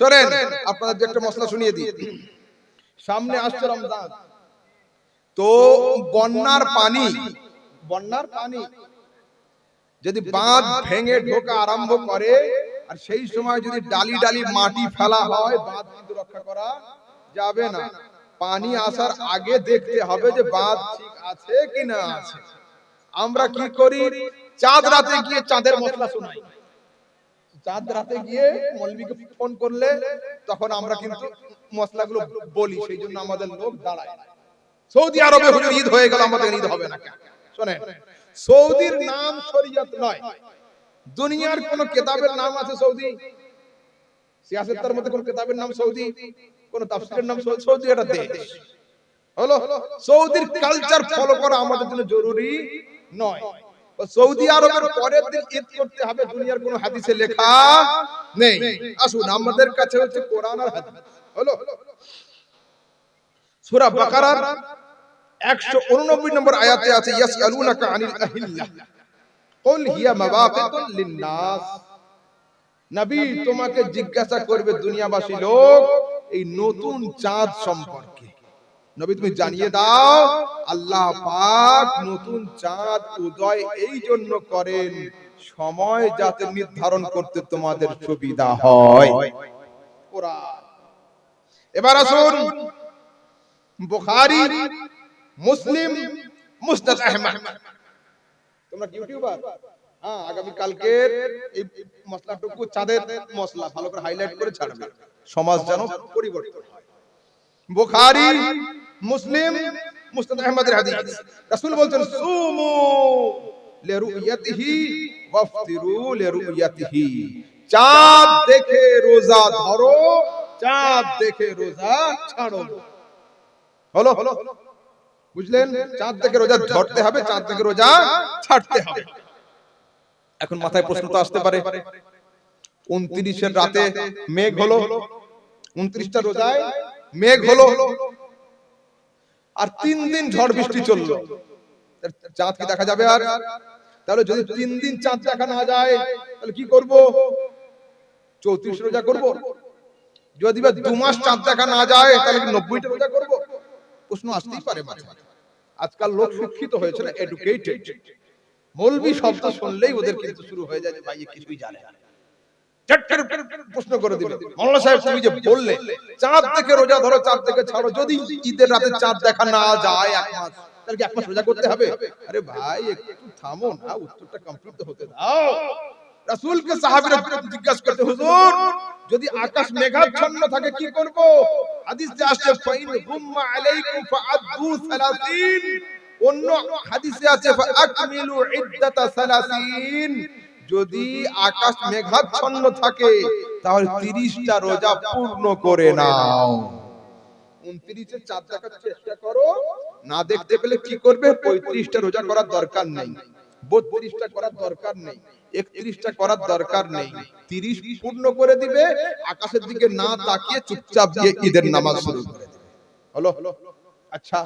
শোনেন, আপনাদের একটা মশলা শুনিয়ে দিই। সামনে আসছে রমজান, তো বন্যার পানি যদি বাঁধ ভেঙে ঢোকা আরম্ভ করে, আর সেই সময় যদি ডালি ডালি মাটি ফেলা হয়, বাঁধ কিন্তু রক্ষা করা যাবে না। পানি আসার আগে দেখতে হবে যে বাঁধ ঠিক আছে কি না আছে। আমরা কি করি, চাঁদ রাতে গিয়ে চাঁদের মশলা শোনাই। চাঁদ রাতে গিয়ে মৌলবীকে ফোন করলে তখন আমরা কিন্তু মশলাগুলো বলি, সেই জন্য আমাদের লোক দাঁড়ায়। সৌদি আরবে হুজুর ঈদ হয়ে গেল, আমাদের ঈদ হবে না কেন? শোনেন, সৌদির নাম শরীয়ত নয়। দুনিয়ার কোন কিতাবের নাম আছে সৌদি? সিয়াসতের মধ্যে কোন কিতাবের নাম সৌদি? কোন তাফসীরের নাম সৌদি? সৌদি একটা দেশ হলো। সৌদির কালচার ফলো করা আমাদের জন্য জরুরি নয়। সৌদি আরবের পরের দিন ঈদ করতে হবে, দুনিয়ার কোন হাদিসে লেখা নেই। আসুন, আমাদের কাছে হচ্ছে কোরআন আর হাদিস। হলো সূরা বাকারার 189 নম্বর আয়াতে আছে, ইয়াসআলুনাকা আনিল আহিল্লাহ কুল হিয়া মাওয়াকিতুল লিন-নাস। নবী তোমাকে জিজ্ঞাসা করবে দুনিয়াবাসী লোক এই নতুন চাঁদ সম্পর্কে। নবী তুমি জানিয়ে দাও, আল্লাহ পাক নতুন চাঁদ উদয় এই জন্য করেন সময় যাতে নির্ধারণ করতে তোমাদের সুবিধা হয়। কোরআন। এবার আসুন, বুখারী, মুসলিম, মুসনাদ আহমদ। তোমরা ইউটিউবার? হ্যাঁ, আগামী কালকের এই মশলাটুকু চাঁদের মশলা ভালো করে হাইলাইট করে ছাড়বে, সমাজ যেন পরিবর্তন হয়। বুখারী, মুসলিম, মুসনাদ আহমদের হাদিস। রাসূল বলছেন, সুমু লিরুয়াতিহি ওয়াফতিরু লিরুয়াতিহি। চাঁদ দেখে রোজা ধরো, চাঁদ দেখে রোজা ছাড়ো। হলো, বুঝলেন? চাঁদ দেখে রোজা ধরতে হবে, চাঁদ দেখে রোজা ছাড়তে হবে। এখন মাথায় প্রশ্ন তো আসতে পারে, 29 রাতে মেঘ হলো, 29টা রোজায় মেঘ হলো, আর 3 দিন ঝড় বৃষ্টি চললো, চাঁদ কি দেখা যাবে? আর তাহলে যদি 3 দিন চাঁদ দেখা না যায় তাহলে কি করব? 34 রোজা করব? যদি বা 2 মাস চাঁদ দেখা না যায় তাহলে কি 90টা রোজা করব? প্রশ্ন আসতেই পারে মাথায়। আজকাল লোক শিক্ষিত হয়েছে না, এডুকেটেড। মৌলবী শব্দ শুনলেই ওদের কিন্তু শুরু হয়ে যায় যে ভাই কিছুই জানে না, চট্টর প্রশ্ন করে দিবে। মাওলানা সাহেব তুমি যে বললে চাঁদ থেকে রোজা ধরো, চাঁদ থেকে ছাড়ো, যদি ঈদের রাতে চাঁদ দেখা না যায় 1 মাস, তাহলে কি 1 মাস রোজা করতে হবে? আরে ভাই একটু থামো না, উত্তরটা কমপ্লিট হতে দাও। রাসূলকে সাহাবীরা জিজ্ঞাসা করতে, হুজুর যদি আকাশ মেঘাচ্ছন্ন থাকে কি করব? হাদিসে আসছে, ফাইন গুম্মা আলাইকুম ফাআদু 30। অন্য হাদিসে আছে ফাআকমিলু ইদ্দাতা 30। যদি আকাশ মেঘাচ্ছন্ন থাকে তাহলে 30টা রোজা পূর্ণ করে নাও। 29 এ চাঁদ দেখার চেষ্টা করো, না দেখতে পেলে কি করবে? 35টা রোজা করার দরকার নেই, 32টা করার দরকার নেই, 31টা করার দরকার নেই, 30 পূর্ণ করে দিবে। আকাশের দিকে না তাকিয়ে চুপচাপ গিয়ে ঈদের নামাজ শুরু করে দিবে। হলো? আচ্ছা,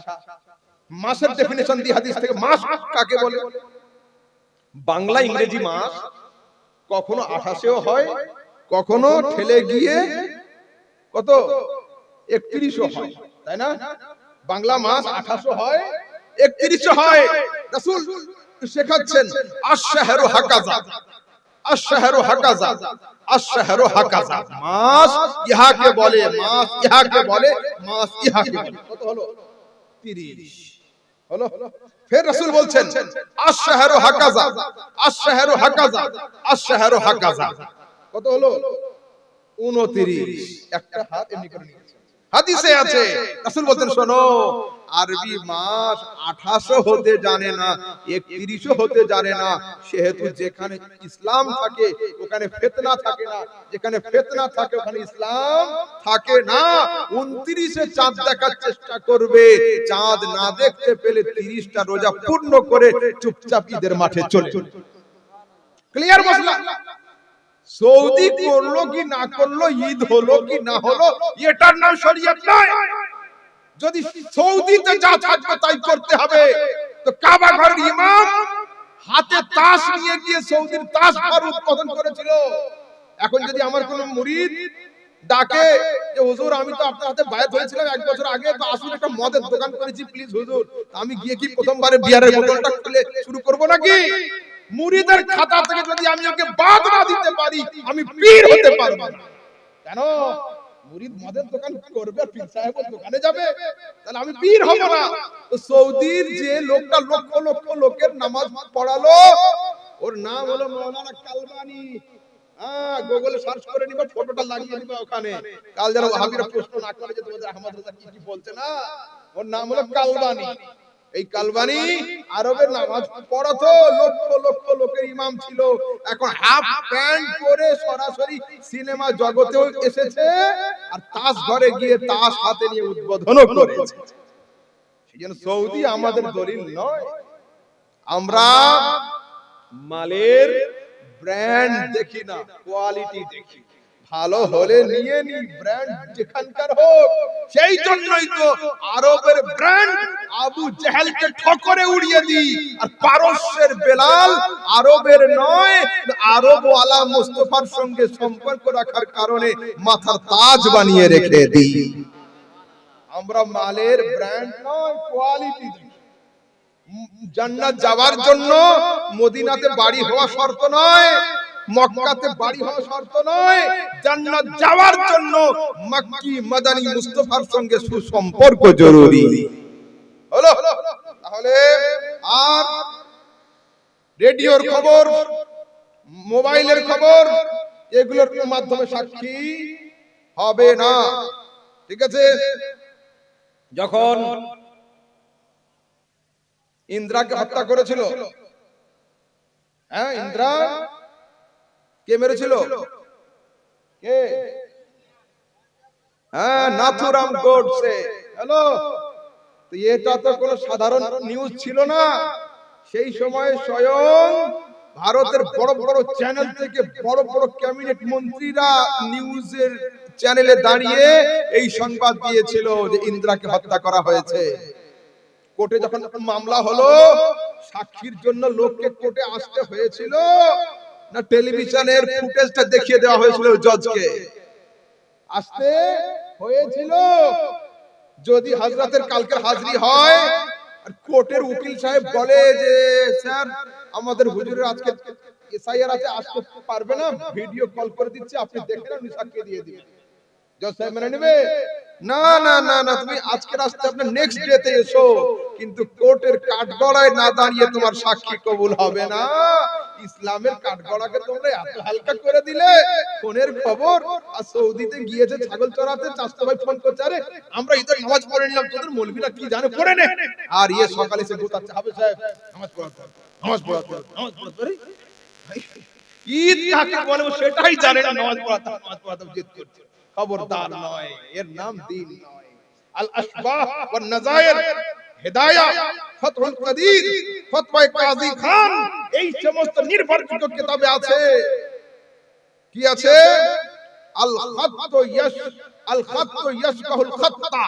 মাসের ডেফিনিশন দি হাদিস থেকে। মাস কাকে বলে? বাংলা ইংরেজি মাস কখনো 28এও হয়, কখনো ঠেলে গিয়ে কত 31ও হয়, তাই না? বাংলা মাস 28ও হয়, 31ও হয়। রাসূল শেখাচ্ছেন আশ-শাহরু হাকাযা, আশ-শাহরু হাকাযা, আশ-শাহরু হাকাযা। মাস ইহাকে বলে, মাস ইহাকে বলে, মাস ইহাকে বলে। কত হলো? 30 হলো। ফের রাসূল বলছেন আশ-শাহরু হাকাযা, আশ-শাহরু হাকাযা, আশ-শাহরু হাকাযা। কত হলো? 29। একটা হাত এমনি করে নিয়েছে। হাদিসে আছে, রাসূল বলতেন, শোনো, আরবি মাস 28ও হতে জানে না, 31ও হতে জানে না। সেহেতু যেখানে ইসলাম থাকে ওখানে ফিতনা থাকে না, যেখানে ফিতনা থাকে ওখানে ইসলাম থাকে না। 29 এ চাঁদ দেখার চেষ্টা করবে, চাঁদ না দেখতে পেলে 30টা রোজা পূর্ণ করে চুপচাপ ঈদের মাঠে চলে। ক্লিয়ার মশলা? সৌদি করলো কি না করলো, ঈদ হলো কি না হলো, এটার নাম শরীয়ত নয়। যদি সৌদিতে যা থাকবে তাই করতে হবে, তো কাবা ঘরের ইমাম হাতে তাস নিয়ে গিয়ে সৌদির তাস ঘর উদ্বোধন করেছিল। এখন যদি আমার কোন মুরিদ ডাকে যে হুজুর আমি তো আপনার হাতে বায়াত হয়েছিলাম 1 বছর আগে, তো আসুন একটা মদের দোকান করেছি প্লিজ হুজুর, আমি গিয়ে কি প্রথমবারে বিয়ারের বোতলটা খুলে শুরু করব নাকি? মুরিদের খাতা থেকে যদি আমি ওকে বাদ না দিতে পারি আমি পীর হতে পারবো না। কেন? মুরিদ মদের দোকান করবে আর পীর সাহেবের দোকানে যাবে, তাহলে আমি পীর হব না। তো সৌদির যে লোকটা লক্ষ লক্ষ লোকের নামাজ পড়ালো, ওর নাম হলো মাওলানা কালবানি। হ্যাঁ, গুগলে সার্চ করে নিবা, ফটোটা লাগিয়ে দিবা ওখানে, কাল যেন ওয়াহাবিরা প্রশ্ন না করে যে তোমাদের আহমদ রাজা কি কি বলছে না। ওর নাম হলো কালবানি। এই কালবানি আরবের নামাজ পড়াতো, লক্ষ লক্ষ লোকের ইমাম ছিল। এখন হাফ প্যান্ট পরে সরাসরি সিনেমা জগতেও এসেছে, আর তাস ঘরে গিয়ে তাস হাতে নিয়ে উদ্বোধনও করেছে। সেজন্য সৌদি আমাদের দলিল নয়। আমরা মালের ব্র্যান্ড দেখি না, কোয়ালিটি দেখি। ভালো হলে নিয়ে নি, ব্র্যান্ড যেখানকার হোক। সেই জন্যই তো আরবের ব্র্যান্ড আবু জেহেলকে ঠকরে উড়িয়ে দিই, আর পারস্যের বেলাল আরবের নয়, আরবওয়ালা মুস্তাফার সঙ্গে সম্পর্ক রাখার কারণে মাথার তাজ বানিয়ে রেখে দিই। আমরা মালের ব্র্যান্ড নয়, কোয়ালিটি দেখি। জান্নাত যাওয়ার জন্য মদিনাতে বাড়ি হওয়া শর্ত নয়, মক্কাতে বাড়ি হওয়া শর্ত নয়। জান্নাত যাওয়ার জন্য মক্কি মাদানী মুস্তাফার সঙ্গে সুসম্পর্ক জরুরি। হলো? তাহলে আর রেডিওর খবর, মোবাইলের খবর, এগুলোর মাধ্যমে সাক্ষী হবে না। ঠিক আছে? যখন ইন্দ্রাকে হত্যা করেছিল, হ্যাঁ, ইন্দ্রা কে মেরেছিল? কে? হ্যাঁ, নাথুরাম গোডসে। হ্যালো? তো এটা তো কোনো সাধারণ নিউজ ছিল না। সেই সময় স্বয়ং ভারতের বড় বড় চ্যানেল থেকে বড় বড় ক্যাবিনেট মন্ত্রীরা নিউজের চ্যানেলে দাঁড়িয়ে এই সংবাদ দিয়েছিল যে ইন্দ্রাকে হত্যা করা হয়েছে। কোর্টে যখন মামলা হলো, সাক্ষীর জন্য লোককে কোর্টে আসতে হয়েছিল না টেলিভিশনের ফুটেজটা দেখিয়ে দেওয়া হয়েছিল জজকে? আসতে হয়েছিল। যদি হযরতের কালকের হাজরি হয় আর কোর্টের উকিল সাহেব বলে যে স্যার আমাদের হুজুরের আজকে এসআইআর আছে, আসতে পারবে না, ভিডিও কল করে দিচ্ছি, আপনি দেখে নেন, সাক্ষী দিয়ে দিবেন। জজ সাহেব মেনে নেবে? না না না না, তুমি আজকে আসতে আপনার নেক্সট ডেতে এসো, কিন্তু কোর্টের কাঠগড়ায় না দাঁড়িয়ে তোমার সাক্ষী কবুল হবে না। ইসলামের কাঠগড়াকে তোমরা এত হালকা করে দিলে। ফোনের খবর, আর সৌদিতে গিয়েছে ছাগল চড়াতে, চাচা ভাই ফোন করছে, আরে আমরা ঈদের নামাজ পড়ে নিলাম, তোদের মৌলবীরা কি জানে, পড়ে নে। আর ইয়ে সকালে এসে গোতাচ্ছে, হবে সাহেব নামাজ পড়াতে, নামাজ পড়াতে, নামাজ পড়াতে। ঈদ কাকে বলে সেটাই জানে না, নামাজ পড়াতে, নামাজ পড়াতে জিদ করছে। খবরদার নয়, এর নাম দ্বীন নয়। আল আশবাহ ওয়ান নাযায়ের, হিদায়াহ, ফাতহুল কাদির, ফতওয়ায়ে কাজী খান, এই সমস্ত নির্ভরযোগ্য কিতাবে আছে। কি আছে? আল খাত্তু ইয়াশবাহুল খাত্তা।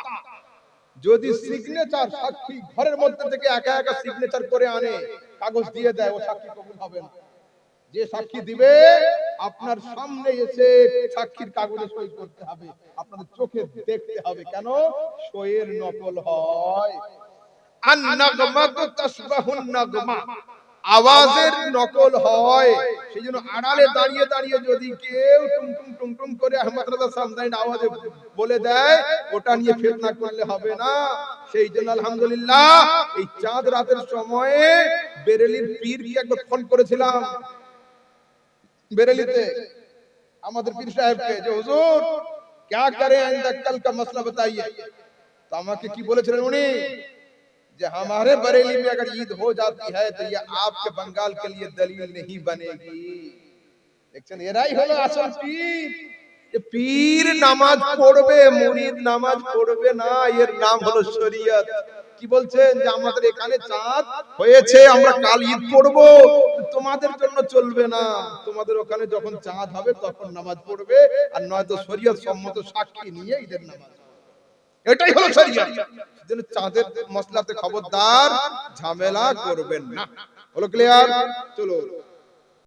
যদি সিগনেচার সাক্ষী ঘরের মধ্যে থেকে একা একা সিগনেচার করে আনে, কাগজ দিয়ে দেয়, ও সাক্ষী কবুল হবে না। যে সাক্ষী দিবে আপনার সামনে এসে সাক্ষীর কাগজে সই করতে হবে, আপনাদের চোখে দেখতে হবে। কেন? সইয়ের নকল হয়। আন-নাগমাতু তাশবাহুন নাগমা, আওয়াজের নকল হয়। সেজন্য আড়ালে দাঁড়িয়ে দাঁড়িয়ে যদি কেউ টুং টুং টুং করে আহমদ রাজা সামদাইন আওয়াজে বলে দেয়, ওটা নিয়ে ফিতনা করলে হবে না। সেই জন্য আলহামদুলিল্লাহ এই চাঁদ রাতের সময়ে বেরেলির পীরকে একবার ফোন করেছিলাম, বেরেলিতে আমাদের পীর সাহেবকে, যে হুজুর क्या करें आइंदा कल का मसला बताइए। तो আমাকে কি বলেছিলেন উনি, যে हमारे बरेली में अगर ईद हो जाती है तो ये आपके बंगाल के लिए दलील नहीं बनेगी। দেখছেন, এরাই হলো আসল পীর। যে পীর নামাজ পড়বে, মুরিদ নামাজ পড়বে না, এর নাম হলো শরীয়ত। কি বলছেন? যে আমাদের এখানে চাঁদ হয়েছে, আমরা কাল ঈদ পড়ব, তোমাদের জন্য চলবে না। তোমাদের ওখানে যখন চাঁদ হবে তখন নামাজ পড়বে, আর নয়তো শরীয়ত সম্মত সাক্ষী নিয়ে ঈদের নামাজ। এটাই হলো শরীয়ত। যেন চাঁদের মসলাতে খবরদার ঝামেলা করবেন না। হলো ক্লিয়ার? চলো।